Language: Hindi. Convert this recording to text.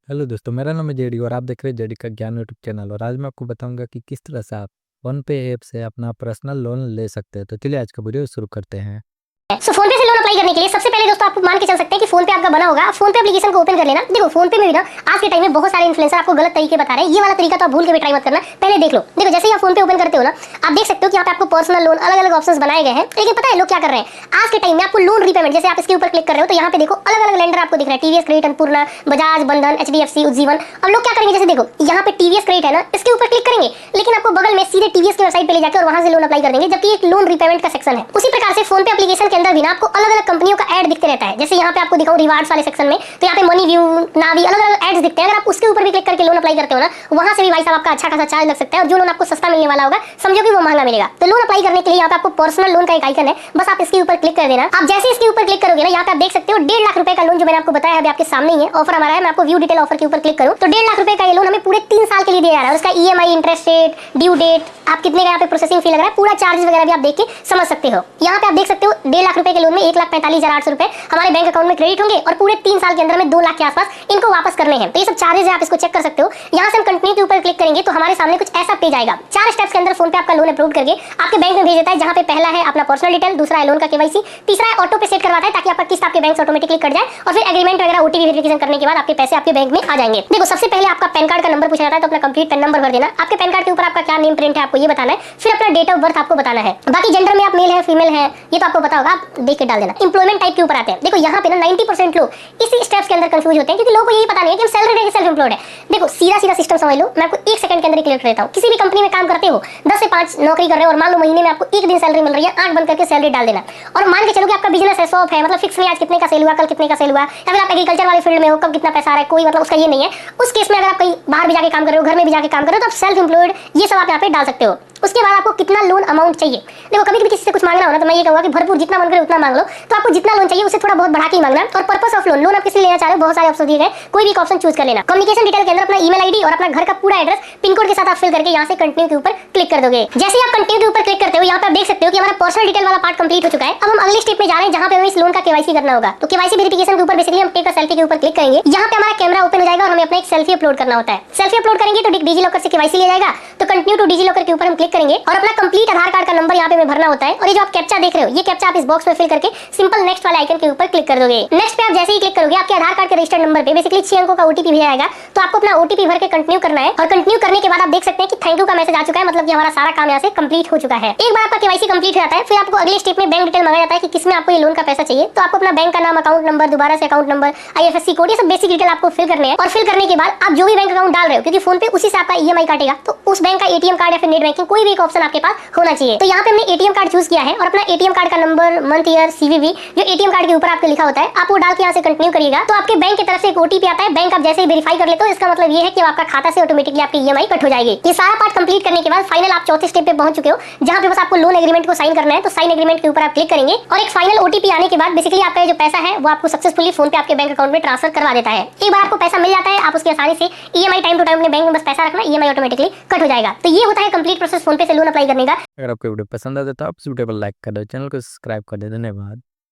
हेलो दोस्तों, मेरा नाम है जेडी और आप देख रहे हैं जेडी का ज्ञान यूट्यूब चैनल। और आज मैं आपको बताऊंगा कि किस तरह से आप फ़ोन पे ऐप से अपना पर्सनल लोन ले सकते हैं। तो चलिए आज का वीडियो शुरू करते हैं। फोन पे से लोन अप्लाई करने के लिए सबसे पहले दोस्तों आप मान के चल सकते हैं कि फोन पे आपका बना होगा। आप फोन पे एप्लीकेशन को ओपन कर लेना। देखो फोन पे में भी ना आज के टाइम में बहुत सारे इन्फ्लुएंसर आपको गलत तरीके बता रहे हैं। ये वाला तरीका तो आप भूल के भी ट्राई मत करना, पहले देख लो। देखो जैसे ही आप फोन पे ओपन करते हो ना, आप देख सकते हो कि यहाँ पे आपको पर्सनल लोन अलग अलग ऑप्शंस बनाए गए हैं। लेकिन पता है लोग क्या कर रहे हैं आज के टाइम में, आपको लोन रीपेमेंट जैसे आप इसके ऊपर क्लिक कर रहे हो तो यहाँ पे देखो अलग अलग लेंडर आपको दिख रहा है। टीवीएस क्रेडिट, अन्नपूर्णा, बजाज, बंधन, एचडीएफसी, उज्जीवन। अब लोग क्या करेंगे, जैसे देखो यहाँ पे टीवीएस क्रेडिट है ना, इसके ऊपर क्लिक करेंगे लेकिन आपको बगल में सीधे टीवीएस की वेबसाइट पे ले जाकर और वहां से लोन अप्लाई कर देंगे, जबकि एक लोन रीपेमेंट का सेक्शन है। उसी प्रकार से फोन पे एप्लीकेशन के अंदर भी ना आपको अलग अलग कंपनियों का ऐड दिखते रहता है। जैसे यहाँ पे आपको दिखाऊं रिवार्ड्स वाले सेक्शन में, तो यहाँ पे मनी व्यू, नावी, अलग अलग एड्स दिखते हैं। अगर आप उसके ऊपर भी क्लिक करके लोन अप्लाई करते हो ना, वहां से भी भाई साहब आपका अच्छा खासा चार्ज लग सकता है और जो लोन आपको सस्ता मिलने वाला होगा समझो कि वो महंगा मिलेगा। तो लोन अप्लाई करने के लिए यहाँ पे आपको पर्सनल लोन का एक आइकन है, बस आप इसके ऊपर क्लिक कर देना। आप जैसे इसके ऊपर क्लिक करोगे ना, यहाँ पे आप देख सकते हो 1.5 लाख रुपए का लोन जो मैंने आपको बताया है अभी आपके सामने ही है। ऑफर हमारा है, मैं आपको व्यू डिटेल ऑफर के ऊपर क्लिक करूँ तो 1.5 लाख रुपए का ये लोन हमें पूरे 3 साल के लिए दिया जा रहा है। उसका EMI, interest rate, due date, आप कितने का यहाँ पे प्रोसेसिंग फी लग रहा है, पूरा चार्जेस वगैरह भी आप देख के समझ सकते हो। यहाँ पे आप देख सकते हो 1.5 लाख रुपए के लोन में 1,45,800 रुपए हमारे बैंक अकाउंट में क्रेडिट होंगे और पूरे 3 साल के अंदर में 2 लाख के आसपास इनको वापस करने हैं। तो ये सब चार्जेस है, आप इसको चेक कर सकते हो। यहाँ से हम कंटिन्यू के ऊपर क्लिक करेंगे तो हमारे सामने कुछ ऐसा पेज आएगा। 4 स्टेप्स के अंदर फोन पे आपका लोन अप्रूव करके आपके बैंक में भेज देता है, जहाँ पे पहला है अपना पर्सनल डिटेल, दूसरा है लोन का केवाईसी, तीसरा है ऑटो पे सेट करवाता है ताकि आपका किस्त आपके बैंक से ऑटोमेटिकली कट जाए और फिर एग्रीमेंट वगैरह ओटीपी वेरिफिकेशन करने के बाद आपके पैसे आपके बैंक में आ जाएंगे। देखो सबसे पहले आपका पैन कार्ड का नंबर पूछा जाता है, तो अपना कंप्लीट पैन नंबर भर देना। आपके पैन कार्ड के ऊपर आपका क्या नेम प्रिंट है आपको ये बताना है, फिर अपना डेट ऑफ बर्थ आपको बताना है। बाकी जेंडर में आप मेल है फीमेल है ये तो आपको पता होगा, आप देख के डाल देना। एम्प्लॉयमेंट टाइप के ऊपर आते हैं। देखो यहाँ पे ना 90% लोग इसी स्टेप्स के अंदर कंफ्यूज होते हैं क्योंकि लोगों को यही पता नहीं है कि हम सैलरी है सेल्फ एम्प्लॉयड है। देखो सीधा सीधा सिस्टम समझ लो, मैं आपको 1 सेकंड के अंदर क्लियर कर देता हूँ। किसी भी कंपनी में काम करते हो, 10 से 5 नौकरी कर रहे हो और मान लो महीने में आपको 1 दिन सैलरी मिल रही है, आंख बंद करके सैलरी डाल देना। और मान के चलो कि आपका बिजनेस है, शॉप है, मतलब फिक्स नहीं, आज कितने का सेल हुआ, कल कितने का सेल हुआ, या फिर आप एग्रीकल्चर वाले फील्ड में हो, कब कितना पैसा आ रहा है, कोई मतलब उसका ये नहीं है। उस केस में अगर आप कहीं बाहर भी जाके काम कर रहे हो, घर में भी जाके काम कर रहे हो, तो आप सेल्फ एम्प्लॉयड ये सब आप यहाँ पे डाल सकते हो। उसके बाद आपको कितना लोन अमाउंट चाहिए। देखो कभी भी किसी से कुछ मांगना हो ना, तो मैं ये कहूंगा कि भरपूर जितना मन करे उतना मांग लो। तो आपको जितना लोन चाहिए उससे थोड़ा बहुत बढ़ा के ही मांगना। और पर्पस ऑफ लोन, लोन आप किस लिए लेना चाह रहे हो, बहुत सारे ऑप्शन दिए गए, कोई भी ऑप्शन चूज कर लेना। कम्युनिकेशन डिटेल के अंदर अपना ईमेल आईडी और अपना घर का पूरा एड्रेस पिन कोड के साथ आप फिल करके यहाँ से कंटिन्यू के ऊपर क्लिक कर दोगे। जैसे ही आप कंटिन्यू के ऊपर क्लिक करते हो, यहाँ पे आप देख सकते हो कि हमारा पर्सनल डिटेल वाला पार्ट कंप्लीट हो चुका है। अब हम अगले स्टेप में जा रहे हैं जहाँ पे हमें इस लोन का केवाईसी करना होगा। तो केवाईसी वेरिफिकेशन के ऊपर बेसिकली हम टेक अ सेल्फी के ऊपर क्लिक करेंगे। यहाँ पे हमारा कैमरा ओपन हो जाएगा और हमें अपना एक सेल्फी अपलोड करना होता है। सेल्फी अपलोड करेंगे तो डिजी लॉकर से केवाईसी ले जाएगा। तो कंटिन्यू टू डिजी लॉकर के ऊपर हम क्लिक करेंगे और अपना कंप्लीट आधार कार्ड का नंबर यहाँ पे हमें भरना होता है। और ये जो आप कैप्चा देख रहे हो, ये कैप्चा आप इस बॉक्स में फिल करके सिंपल नेक्स्ट वाले आइकन के ऊपर क्लिक कर दोगे। नेक्स्ट पे आप जैसे ही क्लिक करोगे, आपके आधार कार्ड के रजिस्टर्ड नंबर पे बेसिकली 6 अंकों का ओटीपी भेजा जाएगा। तो आपको अपना ओटीपी भर के कंटिन्यू करना है और कंटिन्यू करने के बाद आप देख सकते हैं कि थैंक यू का मैसेज आ चुका है, मतलब कि हमारा सारा काम यहाँ से कंप्लीट हो चुका है। एक बार आपका केवाईसी कंप्लीट हो जाता है, फिर आपको अगले स्टेप में बैंक डिटेल मांगा जाता है कि किसमें आपको ये लोन का पैसा चाहिए। तो आपको अपना बैंक का नाम, अकाउंट नंबर, दोबारा से अकाउंट नंबर, आईएफएससी कोड, ये सब बेसिक डिटेल आपको फिल करने हैं। और फिल करने के बाद आप जो भी बैंक अकाउंट डाल रहे हो, क्योंकि फोन पे उसी से आपका ईएमआई काटेगा, तो उस बैंक का एटीएम कार्ड या फिर नेट बैंकिंग कोई भी एक ऑप्शन आपके पास होना चाहिए। तो यहाँ पे हमने एटीएम कार्ड चूज किया है और अपना एटीएम कार्ड का नंबर, मंथ, ईयर, सीवीवी जो एटीएम कार्ड के ऊपर आपके लिखा होता है, आप वो डाल के यहाँ से कंटिन्यू करिएगा। तो आपके बैंक की तरफ से एक ओटीपी आता है। बैंक आप जैसे ही वेरीफाई कर लेते हो, इसका मतलब ये है कि आपका खाता से ऑटोमेटिकली आपकी ईएमआई कट हो जाएगी। ये सारा पार्ट कंप्लीट करने के बाद फाइनल आप चौथे स्टेप पे पहुंच चुके हो, जहाँ पे बस आपको लोन एग्रीमेंट को साइन करना है। तो साइन एग्रीमेंट के ऊपर आप क्लिक करेंगे और एक फाइनल ओटीपी आने के बाद बेसिकली आपका जो पैसा है वो आपको सक्सेसफुली फोन पे आपके बैंक अकाउंट में ट्रांसफर करवा देता है। एक बार आपको पैसा मिल जाता है, आप उसकी आसानी से ईएमआई टाइम टू टाइम अपने बैंक में बस पैसा रखना, ईएमआई ऑटोमेटिकली कट हो जाएगा। तो ये होता है कंप्लीट प्रोसेस फोन पे से लोन अप्लाई करने का। अगर आपको वीडियो पसंद आए तो आप वीडियो को लाइक कर दो, चैनल को सब्सक्राइब कर दो। धन्यवाद।